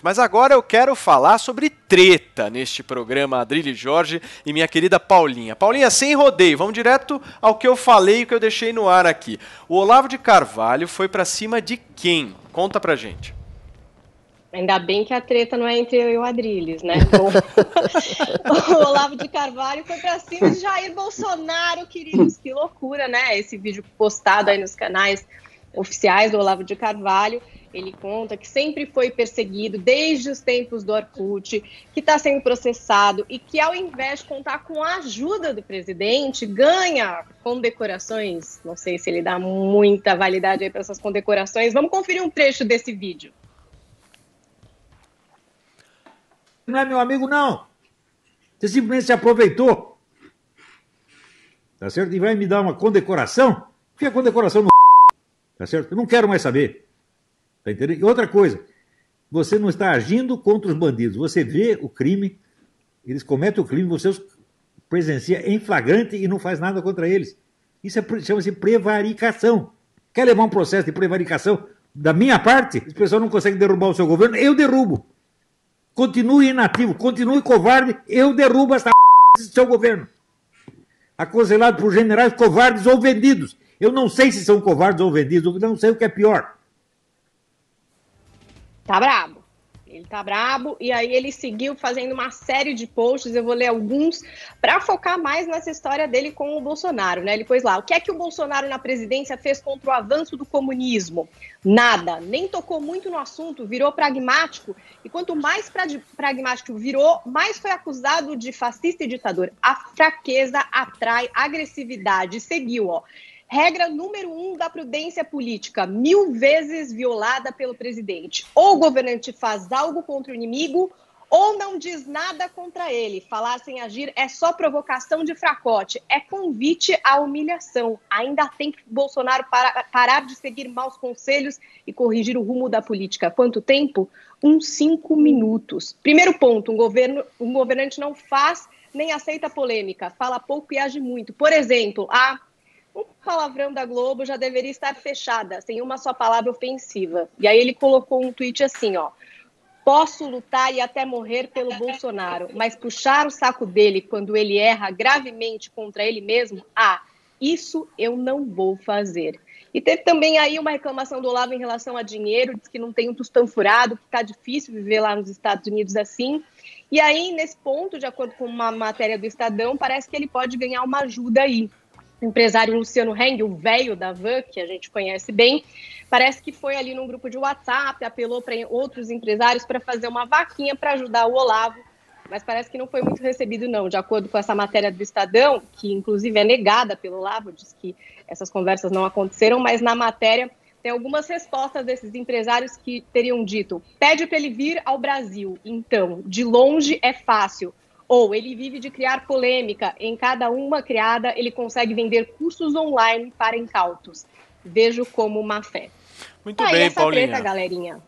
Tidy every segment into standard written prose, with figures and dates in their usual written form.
Mas agora eu quero falar sobre treta neste programa, Adrilho Jorge e minha querida Paulinha. Paulinha, sem rodeio, vamos direto ao que eu falei e o que eu deixei no ar aqui. O Olavo de Carvalho foi pra cima de quem? Conta pra gente. Ainda bem que a treta não é entre eu e o Adrilles, né? O Olavo de Carvalho foi pra cima de Jair Bolsonaro, queridos. Que loucura, né? Esse vídeo postado aí nos canais oficiais do Olavo de Carvalho. Ele conta que sempre foi perseguido desde os tempos do Orkut, que está sendo processado e que, ao invés de contar com a ajuda do presidente, ganha condecorações. Não sei se ele dá muita validade aí para essas condecorações. Vamos conferir um trecho desse vídeo. Não é meu amigo, não. Você simplesmente se aproveitou. Tá certo? E vai me dar uma condecoração? Fica a condecoração no... Tá certo? Eu não quero mais saber. Tá entendendo? E outra coisa, você não está agindo contra os bandidos. Você vê o crime, eles cometem o crime, você os presencia em flagrante e não faz nada contra eles. Isso chama-se prevaricação. Quer levar um processo de prevaricação da minha parte? As pessoas não conseguem derrubar o seu governo, eu derrubo. Continue inativo, continue covarde, eu derrubo essa do seu governo. Aconselhado por generais covardes ou vendidos. Eu não sei se são covardes ou vendidos, eu não sei o que é pior. Tá brabo. Ele tá brabo e aí ele seguiu fazendo uma série de posts, eu vou ler alguns, para focar mais nessa história dele com o Bolsonaro, né? Ele pôs lá, o que é que o Bolsonaro na presidência fez contra o avanço do comunismo? Nada, nem tocou muito no assunto, virou pragmático, e quanto mais pragmático virou, mais foi acusado de fascista e ditador. A fraqueza atrai agressividade. Seguiu, ó. Regra número 1 da prudência política, 1000 vezes violada pelo presidente. Ou o governante faz algo contra o inimigo, ou não diz nada contra ele. Falar sem agir é só provocação de fracote, é convite à humilhação. Ainda tem que Bolsonaro parar de seguir maus conselhos e corrigir o rumo da política. Quanto tempo? Uns 5 minutos. Primeiro ponto, um governante não faz nem aceita polêmica, fala pouco e age muito. Por exemplo, um palavrão da Globo já deveria estar fechada, sem uma só palavra ofensiva. E aí ele colocou um tweet assim, ó. Posso lutar e até morrer pelo Bolsonaro, mas puxar o saco dele quando ele erra gravemente contra ele mesmo, isso eu não vou fazer. E teve também aí uma reclamação do Olavo em relação a dinheiro, diz que não tem um tostão furado, que está difícil viver lá nos Estados Unidos assim. E aí, nesse ponto, de acordo com uma matéria do Estadão, parece que ele pode ganhar uma ajuda aí. O empresário Luciano Heng, o velho da Van, que a gente conhece bem, parece que foi ali num grupo de WhatsApp, apelou para outros empresários para fazer uma vaquinha para ajudar o Olavo, mas parece que não foi muito recebido não, de acordo com essa matéria do Estadão, que inclusive é negada pelo Olavo, diz que essas conversas não aconteceram, mas na matéria tem algumas respostas desses empresários que teriam dito, pede para ele vir ao Brasil, então, de longe é fácil. Ou ele vive de criar polêmica. Em cada uma criada, ele consegue vender cursos online para incautos. Vejo como má fé. Muito bem, essa Paulinha. Treta, galerinha.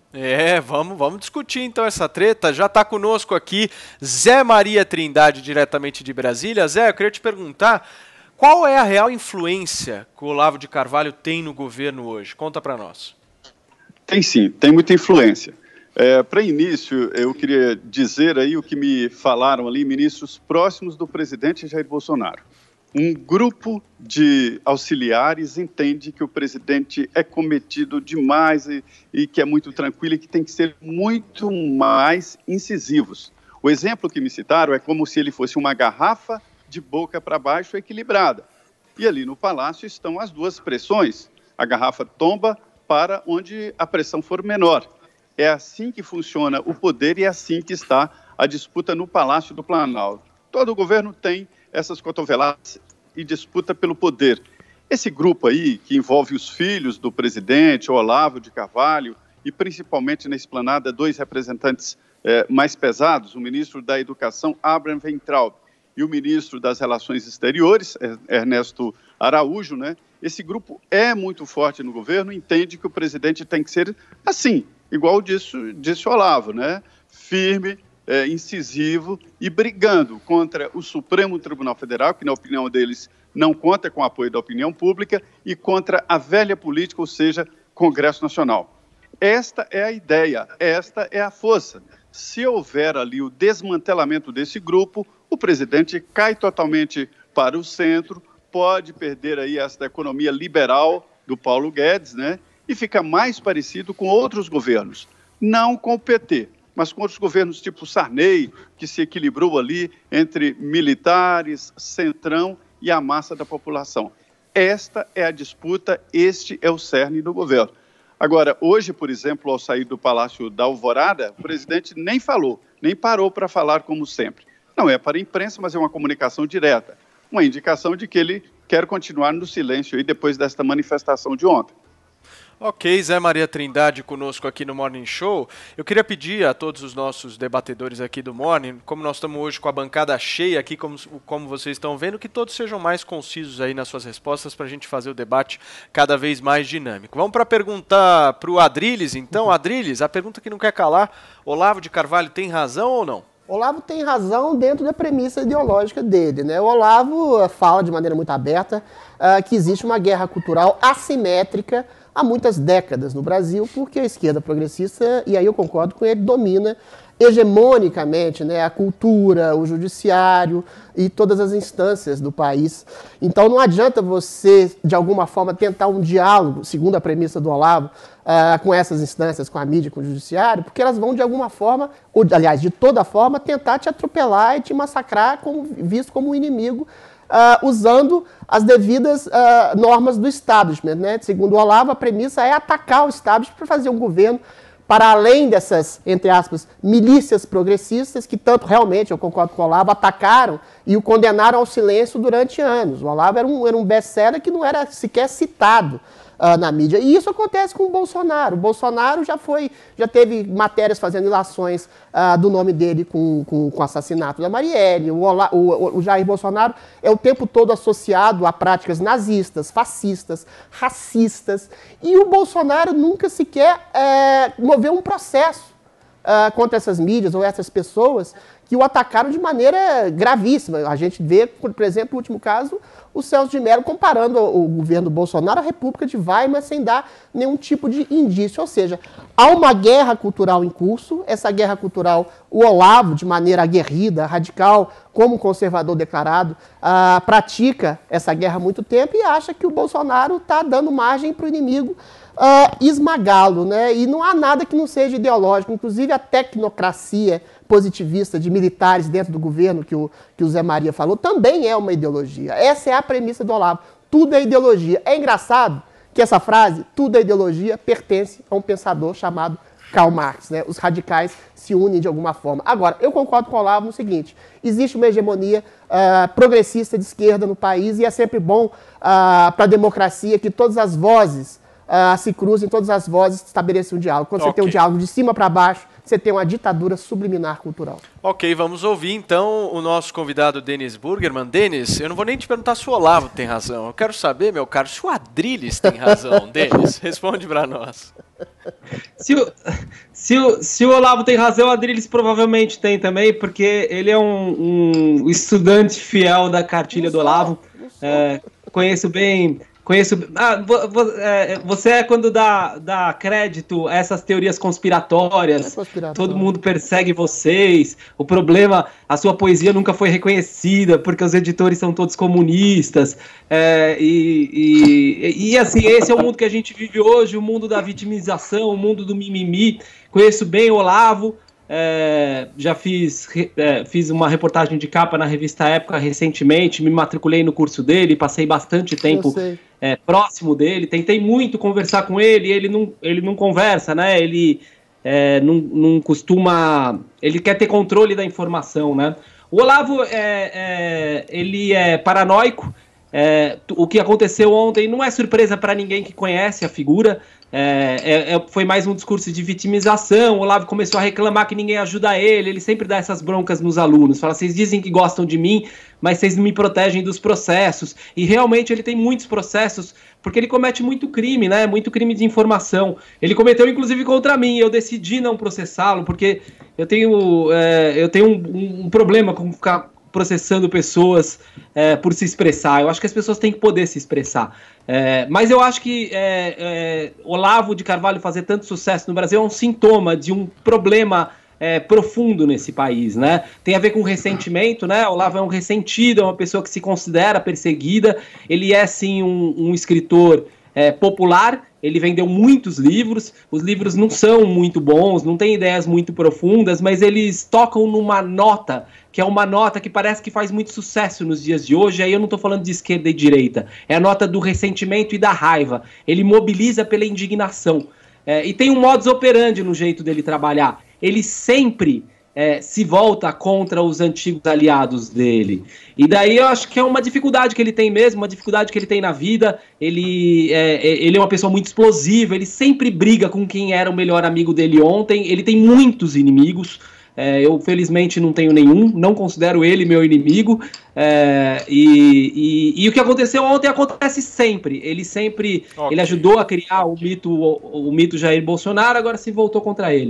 Vamos discutir então essa treta. Já está conosco aqui Zé Maria Trindade, diretamente de Brasília. Zé, eu queria te perguntar, qual é a real influência que o Olavo de Carvalho tem no governo hoje? Conta para nós. Tem sim, tem muita influência. Para início, eu queria dizer aí o que me falaram ali ministros próximos do presidente Jair Bolsonaro. Um grupo de auxiliares entende que o presidente é cometido demais e que é muito tranquilo e que tem que ser muito mais incisivos. O exemplo que me citaram é como se ele fosse uma garrafa de boca para baixo equilibrada. E ali no palácio estão as duas pressões. A garrafa tomba para onde a pressão for menor. É assim que funciona o poder e é assim que está a disputa no Palácio do Planalto. Todo o governo tem essas cotoveladas e disputa pelo poder. Esse grupo aí, que envolve os filhos do presidente, Olavo de Carvalho, e principalmente na esplanada, 2 representantes mais pesados, o ministro da Educação, Abraham Weintraub, e o ministro das Relações Exteriores, Ernesto Araújo, né? Esse grupo é muito forte no governo, entende que o presidente tem que ser assim, igual disse o Olavo, né? Firme, incisivo e brigando contra o Supremo Tribunal Federal, que na opinião deles não conta com o apoio da opinião pública, e contra a velha política, ou seja, Congresso Nacional. Esta é a ideia, esta é a força. Se houver ali o desmantelamento desse grupo, o presidente cai totalmente para o centro, pode perder aí esta economia liberal do Paulo Guedes, né? E fica mais parecido com outros governos, não com o PT, mas com outros governos tipo Sarney, que se equilibrou ali entre militares, centrão e a massa da população. Esta é a disputa, este é o cerne do governo. Agora, hoje, por exemplo, ao sair do Palácio da Alvorada, o presidente nem falou, nem parou para falar como sempre. Não é para a imprensa, mas é uma comunicação direta, uma indicação de que ele quer continuar no silêncio aí depois desta manifestação de ontem. Ok, Zé Maria Trindade conosco aqui no Morning Show. Eu queria pedir a todos os nossos debatedores aqui do Morning, como nós estamos hoje com a bancada cheia aqui, como vocês estão vendo, que todos sejam mais concisos aí nas suas respostas para a gente fazer o debate cada vez mais dinâmico. Vamos para perguntar para o Adriles, então. Adriles, a pergunta que não quer calar, Olavo de Carvalho tem razão ou não? Olavo tem razão dentro da premissa ideológica dele, né? O Olavo fala de maneira muito aberta que existe uma guerra cultural assimétrica há muitas décadas no Brasil, porque a esquerda progressista, e aí eu concordo com ele, domina hegemonicamente, né, a cultura, o judiciário e todas as instâncias do país. Então não adianta você, de alguma forma, tentar um diálogo, segundo a premissa do Olavo, com essas instâncias, com a mídia, com o judiciário, porque elas vão de alguma forma, ou aliás, de toda forma, tentar te atropelar e te massacrar, visto como um inimigo, usando as devidas normas do establishment, né? Segundo o Olavo, a premissa é atacar o establishment para fazer um governo para além dessas, entre aspas, milícias progressistas que tanto realmente, eu concordo com o Olavo, atacaram e o condenaram ao silêncio durante anos. O Olavo era um best-seller que não era sequer citado na mídia. E isso acontece com o Bolsonaro. O Bolsonaro já teve matérias fazendo ilações do nome dele com o assassinato da Marielle. O Jair Bolsonaro é o tempo todo associado a práticas nazistas, fascistas, racistas. E o Bolsonaro nunca sequer moveu um processo contra essas mídias ou essas pessoas que o atacaram de maneira gravíssima. A gente vê, por exemplo, no último caso, o Celso de Mello comparando o governo Bolsonaro à República de Weimar sem dar nenhum tipo de indício. Ou seja, há uma guerra cultural em curso. Essa guerra cultural, o Olavo, de maneira aguerrida, radical, como conservador declarado, pratica essa guerra há muito tempo e acha que o Bolsonaro está dando margem para o inimigo esmagá-lo, né? E não há nada que não seja ideológico, inclusive a tecnocracia positivista de militares dentro do governo que o Zé Maria falou, também é uma ideologia. Essa é a premissa do Olavo. Tudo é ideologia. É engraçado que essa frase, tudo é ideologia, pertence a um pensador chamado Karl Marx, né? Os radicais se unem de alguma forma. Agora, eu concordo com o Olavo no seguinte, existe uma hegemonia progressista de esquerda no país e é sempre bom para a democracia que todas as vozes se cruzem, todas as vozes estabeleçam um diálogo. Quando você tem um diálogo de cima para baixo, você tem uma ditadura subliminar cultural. Ok, vamos ouvir então o nosso convidado Denis Burgerman. Denis, eu não vou nem te perguntar se o Olavo tem razão. Eu quero saber, meu caro, se o Adriles tem razão. Denis, responde para nós. Se o Olavo tem razão, o Adriles provavelmente tem também, porque ele é um estudante fiel da cartilha do Olavo. Conheço bem... você é quando dá crédito a essas teorias conspiratórias, todo mundo persegue vocês, o problema, a sua poesia nunca foi reconhecida porque os editores são todos comunistas, e assim, esse é o mundo que a gente vive hoje, o mundo da vitimização, o mundo do mimimi. Conheço bem o Olavo, já fiz uma reportagem de capa na revista Época recentemente, me matriculei no curso dele, passei bastante tempo próximo dele, tentei muito conversar com ele, ele não conversa, né? Ele não costuma, ele quer ter controle da informação, né? O Olavo ele é paranoico. O que aconteceu ontem não é surpresa para ninguém que conhece a figura. Foi mais um discurso de vitimização. O Olavo começou a reclamar que ninguém ajuda ele sempre dá essas broncas nos alunos, fala, vocês dizem que gostam de mim, mas vocês não me protegem dos processos, e realmente ele tem muitos processos, porque ele comete muito crime, né? Muito crime de informação. Ele cometeu inclusive contra mim, eu decidi não processá-lo, porque eu tenho um problema com ficar processando pessoas por se expressar. Eu acho que as pessoas têm que poder se expressar. Mas eu acho que Olavo de Carvalho fazer tanto sucesso no Brasil é um sintoma de um problema profundo nesse país, né? Tem a ver com ressentimento, né? Olavo é um ressentido, é uma pessoa que se considera perseguida. Ele é, sim, um escritor popular. Ele vendeu muitos livros, os livros não são muito bons, não tem ideias muito profundas, mas eles tocam numa nota, que é uma nota que parece que faz muito sucesso nos dias de hoje. Aí eu não estou falando de esquerda e direita, é a nota do ressentimento e da raiva. Ele mobiliza pela indignação. E tem um modus operandi no jeito dele trabalhar. Ele sempre se volta contra os antigos aliados dele. E daí eu acho que é uma dificuldade que ele tem mesmo, uma dificuldade que ele tem na vida. Ele é uma pessoa muito explosiva, ele sempre briga com quem era o melhor amigo dele ontem. Ele tem muitos inimigos. Eu, felizmente, não tenho nenhum, não considero ele meu inimigo. E o que aconteceu ontem acontece sempre. Ele ajudou a criar o mito Jair Bolsonaro, agora se voltou contra ele.